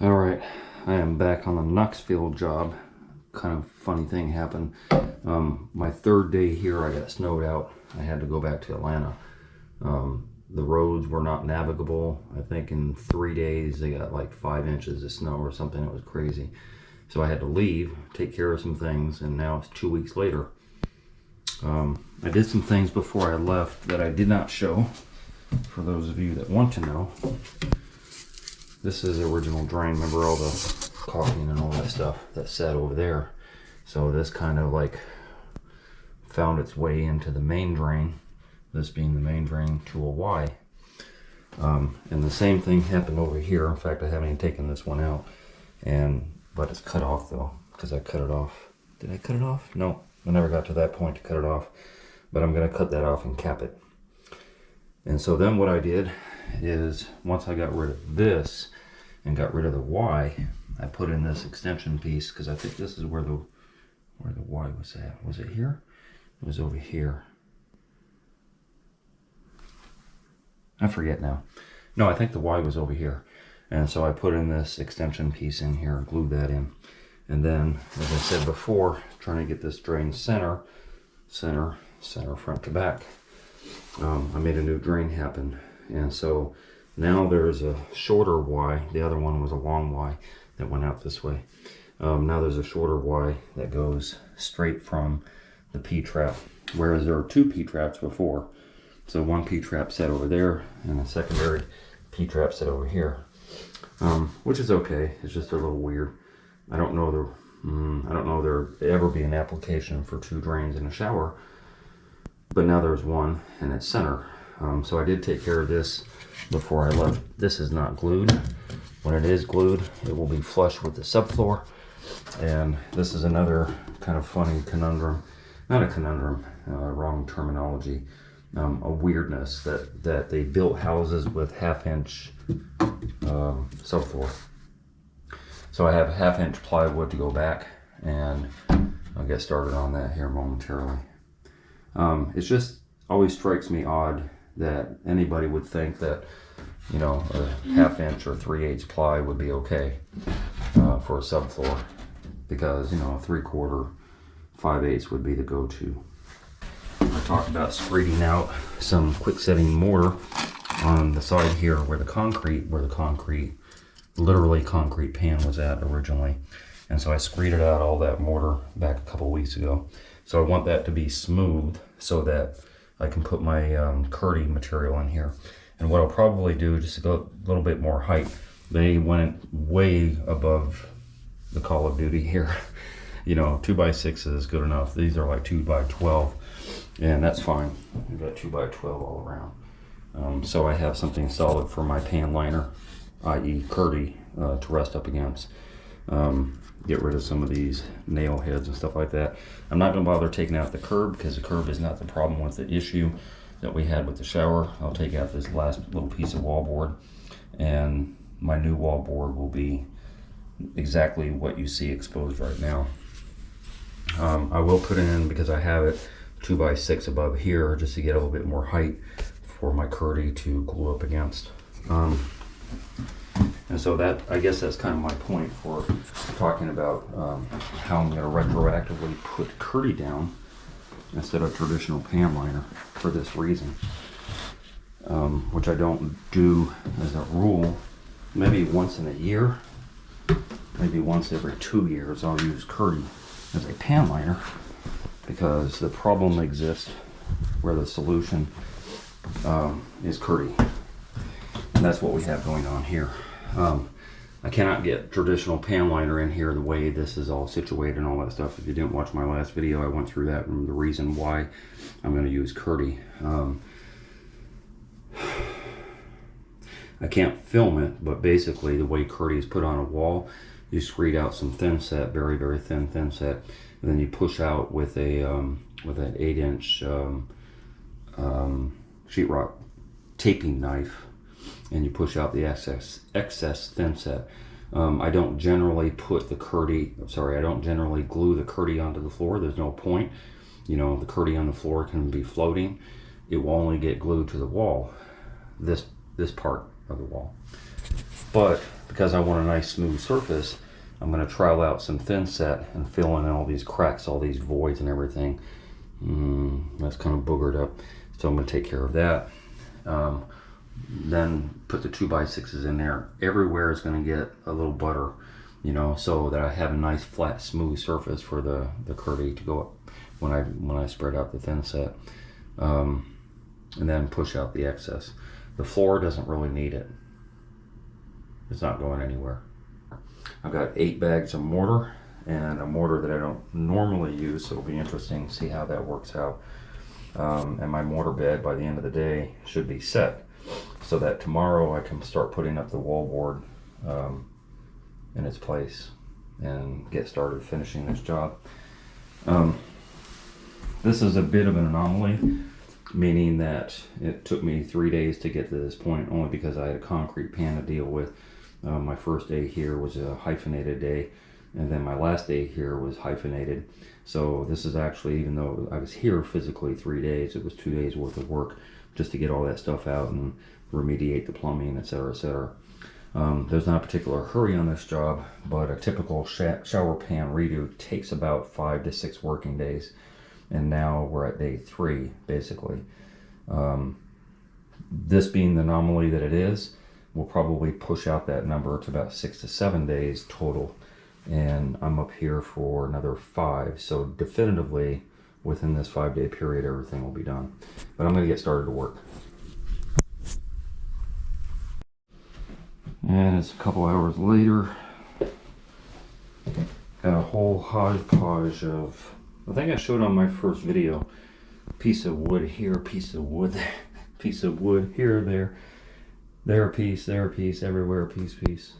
All right, I am back on the Knoxville job. Kind of funny thing happened. My third day here, I got snowed out. I had to go back to Atlanta. The roads were not navigable. I think in 3 days they got like 5 inches of snow or something. It was crazy. So I had to leave, take care of some things, and now it's 2 weeks later. I did some things before I left that I did not show, for those of you that want to know. This is the original drain. Remember all the caulking and all that stuff that sat over there? So this kind of like found its way into the main drain, this being the main drain to a Y. And the same thing happened over here. In fact, I haven't even taken this one out, but it's cut off though, because I cut it off. Did I cut it off? No, I never got to that point to cut it off, but I'm going to cut that off and cap it. And so then what I did is, once I got rid of this and got rid of the Y, I put in this extension piece, because I think this is where the Y was at. Was it here? It was over here. I forget now. No, I think the Y was over here. And so I put in this extension piece in here and glued that in. And then, as I said before, trying to get this drain center front to back. I made a new drain happen. And so now there's a shorter Y. The other one was a long Y that went out this way. Now there's a shorter Y that goes straight from the P-trap, whereas there were 2 P-traps before. So one P-trap set over there and a secondary P-trap set over here, which is okay. It's just a little weird. I don't know there'd ever be an application for 2 drains in a shower, but now there's one and it's center. So I did take care of this before I left. This is not glued. When it is glued, it will be flush with the subfloor. And this is another kind of funny conundrum. Not a conundrum, wrong terminology. A weirdness that they built houses with 1/2 inch subfloor. So I have 1/2 inch plywood to go back, and I'll get started on that here momentarily. It just always strikes me odd that anybody would think that, you know, a 1/2 inch or 3/8 ply would be okay for a subfloor, because, you know, a 3/4, 5/8 would be the go-to. I talked about screeding out some quick setting mortar on the side here where the concrete literally concrete pan was at originally. And so I screeded out all that mortar back a couple weeks ago. So I want that to be smooth so that I can put my Curdy material in here. And what I'll probably do, just to go a little bit more height, they went way above the Call of Duty here. You know, 2x6 is good enough. These are like 2x12, and that's fine. We've got 2x12 all around. So I have something solid for my pan liner, i.e. Curdy, to rest up against. Get rid of some of these nail heads and stuff like that. I'm not going to bother taking out the curb, because the curb is not the problem with the issue that we had with the shower. I'll take out this last little piece of wallboard, and my new wallboard will be exactly what you see exposed right now. I will put in, because I have it 2x6 above here, just to get a little bit more height for my Curdy to glue up against. And so that, I guess that's kind of my point for talking about how I'm going to retroactively put Curdy down instead of traditional pan liner for this reason, which I don't do as a rule. Maybe once in a year, maybe once every 2 years, I'll use Curdy as a pan liner, because the problem exists where the solution is Curdy. And that's what we have going on here. I cannot get traditional pan liner in here the way this is all situated and all that stuff. If you didn't watch my last video, I went through that and the reason why I'm going to use Curdy. I can't film it, but basically the way Curdy is put on a wall, you screed out some thin set, very, very thin set, and then you push out with an 8-inch sheetrock taping knife, and you push out the excess thin set. I don't generally glue the Curdy onto the floor. There's no point. You know, the Curdy on the floor can be floating. It will only get glued to the wall, this part of the wall. But because I want a nice smooth surface, I'm going to trial out some thin set and fill in all these cracks, all these voids and everything. That's kind of boogered up, so I'm going to take care of that. Then put the 2x6s in there. Everywhere is going to get a little butter, you know, so that I have a nice flat smooth surface for the Curdy to go up when I spread out the thin set, and then push out the excess. The floor doesn't really need it. It's not going anywhere. I've got 8 bags of mortar and a mortar that I don't normally use, so it'll be interesting to see how that works out. And my mortar bed by the end of the day should be set, so that tomorrow I can start putting up the wallboard in its place and get started finishing this job. This is a bit of an anomaly, meaning that it took me 3 days to get to this point, only because I had a concrete pan to deal with. My first day here was a hyphenated day, and then my last day here was hyphenated. So this is actually, even though I was here physically 3 days, it was 2 days worth of work just to get all that stuff out and remediate the plumbing, etc., etc. There's not a particular hurry on this job, but a typical shower pan redo takes about 5 to 6 working days, and now we're at day 3 basically. This being the anomaly that it is, we'll probably push out that number to about 6 to 7 days total, and I'm up here for another 5. So definitively within this 5-day period everything will be done, but I'm going to get started to work. And it's a couple hours later. Got a whole hodgepodge of, I think I showed on my first video, piece of wood here, piece of wood there, piece of wood here, there a piece, everywhere a piece.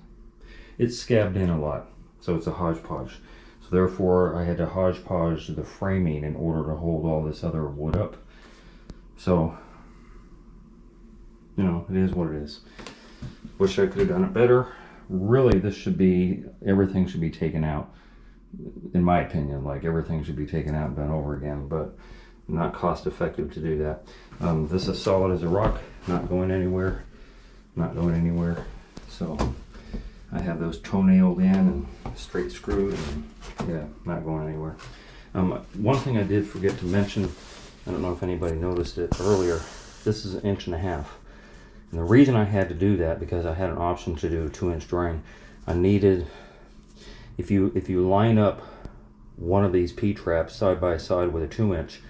It's scabbed in a lot, so it's a hodgepodge. So therefore I had to hodgepodge the framing in order to hold all this other wood up. So, you know, it is what it is. Wish I could have done it better. Really, this should be, everything should be taken out. In my opinion, like everything should be taken out and done over again, but not cost effective to do that. This is solid as a rock, not going anywhere. So I have those toe-nailed in and straight screwed, and yeah, not going anywhere. One thing I did forget to mention, I don't know if anybody noticed it earlier, this is 1.5 inches. And the reason I had to do that, because I had an option to do a 2-inch drain. I needed, if you line up one of these P-traps side by side with a 2-inch,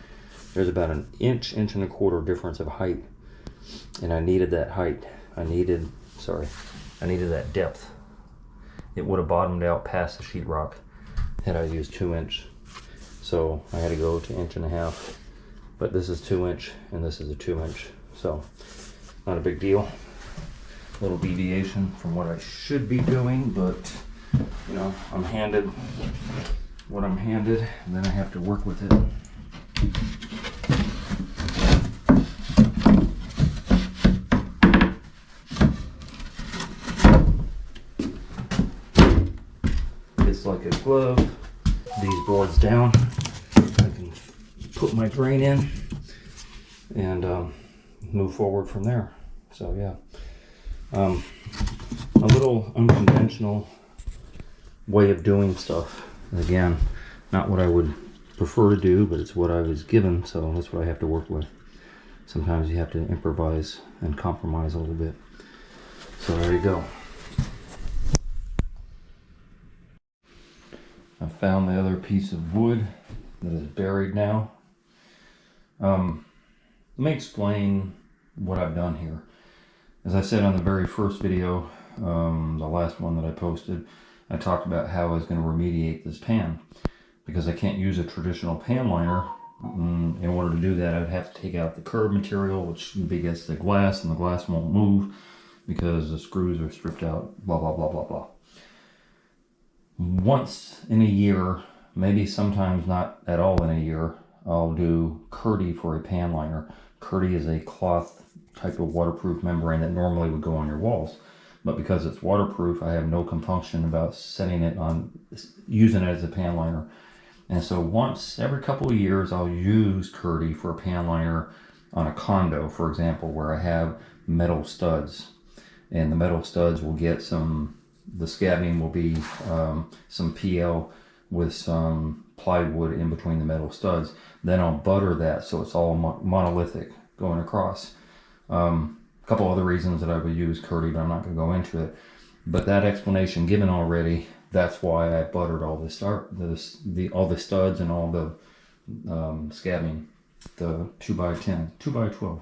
there's about 1 inch, 1.25 inch difference of height. And I needed that height. I needed that depth. It would have bottomed out past the sheetrock had I used 2-inch. So I had to go to 1.5 inches. But this is 2-inch and this is a 2-inch. So not a big deal. A little deviation from what I should be doing, but you know, I'm handed what I'm handed, and then I have to work with it. It's like a glove. These boards down, I can put my drain in and move forward from there. So yeah, a little unconventional way of doing stuff. Again, not what I would prefer to do, but it's what I was given, so that's what I have to work with. Sometimes you have to improvise and compromise a little bit. So there you go. I found the other piece of wood that is buried now. Let me explain what I've done here. As I said on the very first video, the last one that I posted, I talked about how I was going to remediate this pan, because I can't use a traditional pan liner. In order to do that, I would have to take out the curb material, which would be against the glass, and the glass won't move because the screws are stripped out, blah, blah, blah, blah, blah. Once in a year, maybe sometimes not at all in a year, I'll do Curdy for a pan liner. Curdy is a cloth type of waterproof membrane that normally would go on your walls. But because it's waterproof, I have no compunction about setting it on, using it as a pan liner. And so once every couple of years, I'll use Curdy for a pan liner on a condo, for example, where I have metal studs. and the metal studs will get some, the scabbing will be some PL with some plywood in between the metal studs. Then I'll butter that so it's all monolithic going across. A couple other reasons that I would use Kerdi, but I'm not going to go into it. But that explanation given already, that's why I buttered all this all the studs and all the scabbing, the 2x10, 2x12,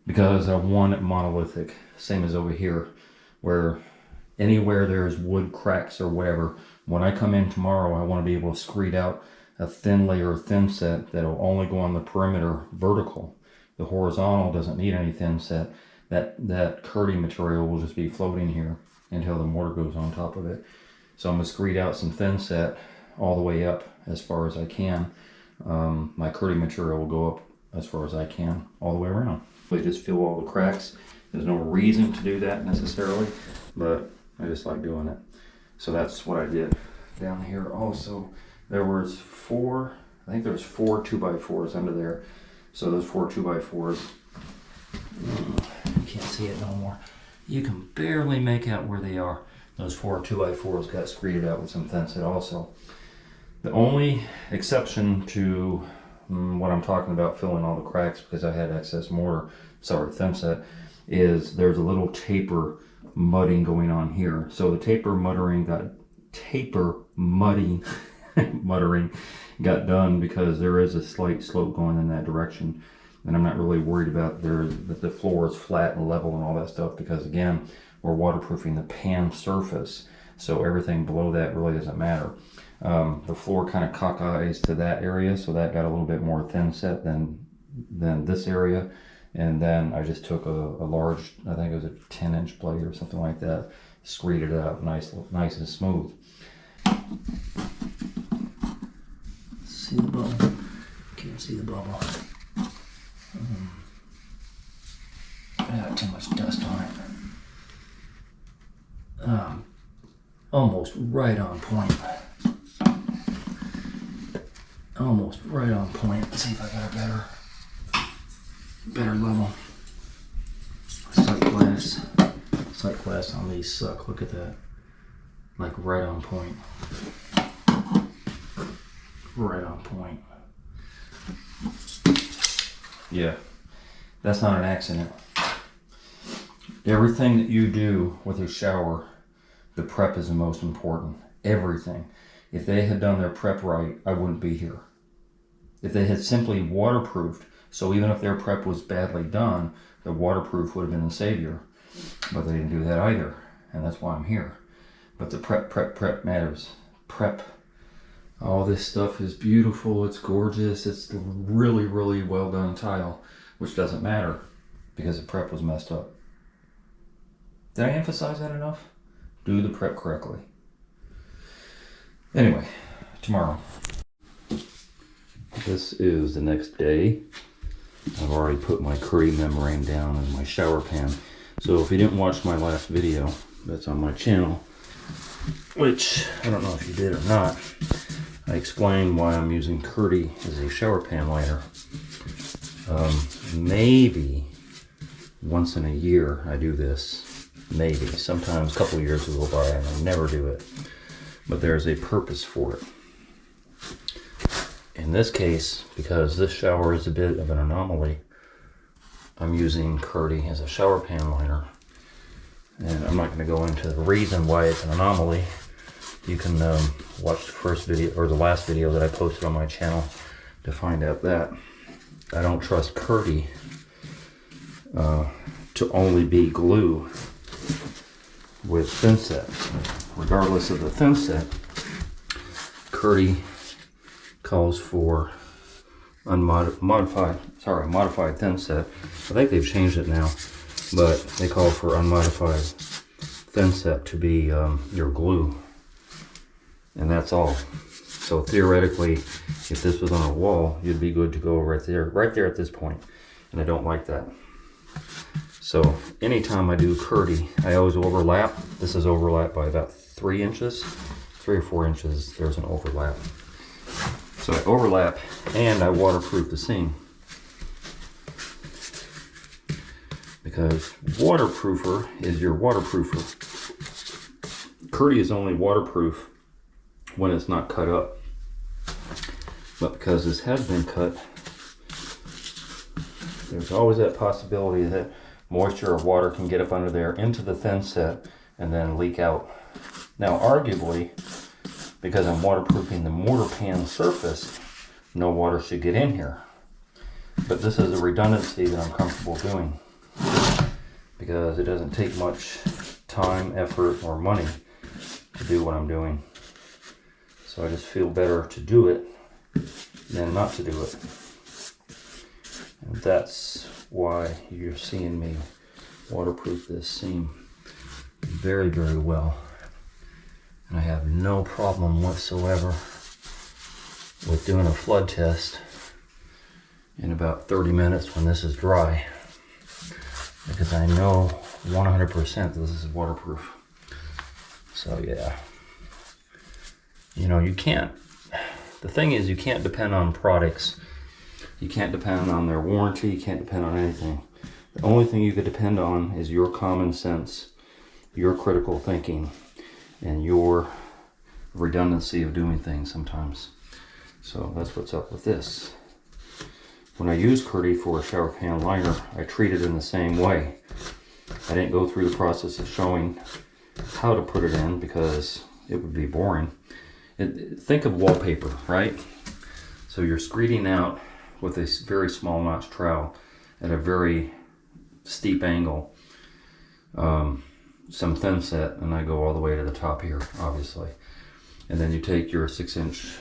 because I want it monolithic, same as over here, where anywhere there's wood cracks or whatever, when I come in tomorrow, I want to be able to screed out a thin layer of thin set that'll only go on the perimeter vertical. The horizontal doesn't need any thin set. That Kerdi material will just be floating here until the mortar goes on top of it. So I'm going to screed out some thin set all the way up as far as I can. My Kerdi material will go up as far as I can all the way around. I just fill all the cracks. There's no reason to do that necessarily, but I just like doing it. So that's what I did down here. Also, there was I think there's 4 2x4s under there. So those 4 2x4s, you can't see it no more. You can barely make out where they are. Those 4 2x4s got screeded out with some thin set also. The only exception to what I'm talking about, filling all the cracks because I had excess thin set, is there's a little taper mudding going on here. So the muttering got done because there is a slight slope going in that direction, and I'm not really worried about that the floor is flat and level and all that stuff, because again, we're waterproofing the pan surface, so everything below that really doesn't matter. The floor kind of cockeyes to that area, so that got a little bit more thin set than this area. And then I just took a large, I think it was a 10-inch blade or something like that, screed it out nice and smooth. See the bubble? Can't see the bubble. I got too much dust on it. Almost right on point. Almost right on point. Let's see if I got a better level. Sight glass on these suck. Look at that. Like right on point. Right on point. Yeah, that's not an accident. Everything that you do with a shower, the prep is the most important. Everything. If they had done their prep right, I wouldn't be here. If they had simply waterproofed, so even if their prep was badly done, the waterproof would have been the savior. But they didn't do that either, and that's why I'm here. But the prep matters. Prep. All this stuff is beautiful, it's gorgeous, it's really, really well done tile, which doesn't matter because the prep was messed up. Did I emphasize that enough? Do the prep correctly. Anyway, tomorrow. This is the next day. I've already put my Kerdi membrane down in my shower pan. So if you didn't watch my last video, that's on my channel, which I don't know if you did or not. I explained why I'm using Kerdi as a shower pan liner. Maybe once in a year I do this. Maybe. Sometimes a couple years will go by and I never do it. But there's a purpose for it. In this case, because this shower is a bit of an anomaly, I'm using Kerdi as a shower pan liner. And I'm not going to go into the reason why it's an anomaly. You can watch the first video or the last video that I posted on my channel to find out that. I don't trust Kerdi to only be glue with thin set. Regardless of the thin set, Kerdi calls for modified thin set. I think they've changed it now, but they call for unmodified thin set to be your glue, and that's all. So theoretically, if this was on a wall, you'd be good to go right there at this point, and I don't like that. So anytime I do Kerdi, I always overlap. This is overlapped by about 3 inches, 3 or 4 inches. There's an overlap. So I overlap and I waterproof the seam. because waterproofer is your waterproofer. Kerdi is only waterproof when it's not cut up. But because this has been cut, there's always that possibility that moisture or water can get up under there into the thin set and then leak out. Now arguably, because I'm waterproofing the mortar pan surface, no water should get in here. But this is a redundancy that I'm comfortable doing because it doesn't take much time, effort, or money to do what I'm doing. So I just feel better to do it than not to do it. And that's why you're seeing me waterproof this seam very, very well. And I have no problem whatsoever with doing a flood test in about 30 minutes when this is dry, because I know 100% this is waterproof. So yeah, you know, the thing is, you can't depend on products. You can't depend on their warranty. You can't depend on anything. The only thing you could depend on is your common sense, your critical thinking, and your redundancy of doing things sometimes. So that's what's up with this. When I use Kerdi for a shower pan liner, I treat it in the same way. I didn't go through the process of showing how to put it in because it would be boring. Think of wallpaper, right? So you're screeding out with a very small notch trowel at a very steep angle, some thin set, and I go all the way to the top here, obviously. And then you take your 6-inch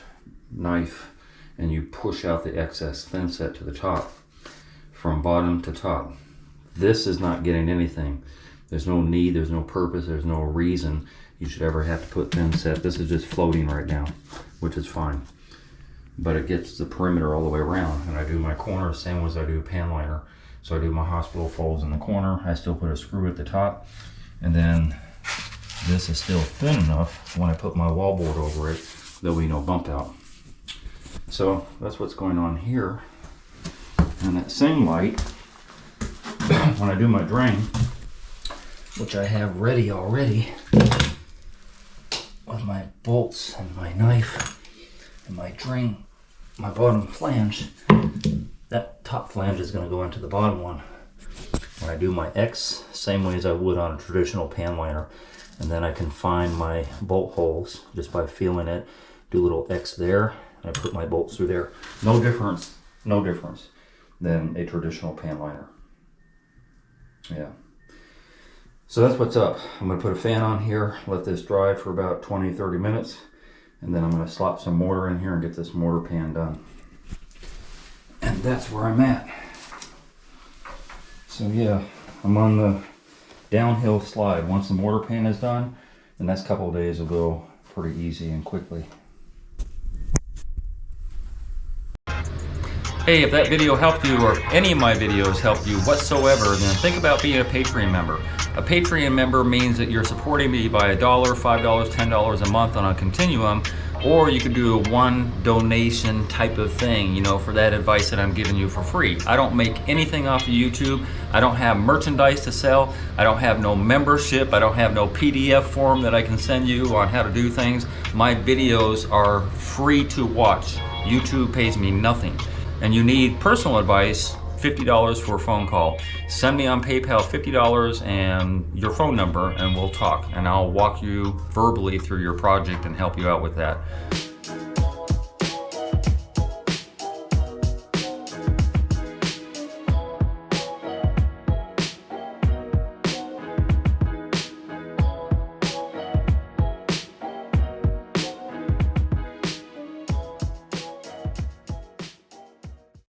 knife and you push out the excess thin set to the top, from bottom to top. This is not getting anything. There's no need, there's no purpose, there's no reason you should ever have to put thin set. This is just floating right now, which is fine. But it gets the perimeter all the way around. And I do my corner the same as I do pan liner. So I do my hospital folds in the corner. I still put a screw at the top. And then this is still thin enough when I put my wallboard over it, there'll be no bump out. So that's what's going on here. And that same light, when I do my drain, which I have ready already with my bolts and my knife and my drain, my bottom flange, that top flange is going to go into the bottom one. When I do my X, same way as I would on a traditional pan liner, and then I can find my bolt holes just by feeling it, do a little X there, and I put my bolts through there. No difference than a traditional pan liner. Yeah. So that's what's up. I'm going to put a fan on here, let this dry for about 20-30 minutes, and then I'm going to slop some mortar in here and get this mortar pan done. And that's where I'm at. So yeah, I'm on the downhill slide. Once the mortar pan is done, the next couple of days will go pretty easy and quickly. Hey, if that video helped you, or any of my videos helped you whatsoever, then think about being a Patreon member. A Patreon member means that you're supporting me by $1, $5, $10 a month on a continuum, or you could do a one donation type of thing, you know, for that advice that I'm giving you for free. I don't make anything off of YouTube. I don't have merchandise to sell. I don't have no membership. I don't have no PDF form that I can send you on how to do things. My videos are free to watch. YouTube pays me nothing. And you need personal advice, $50 for a phone call. Send me on PayPal $50 and your phone number, and we'll talk. And I'll walk you verbally through your project and help you out with that.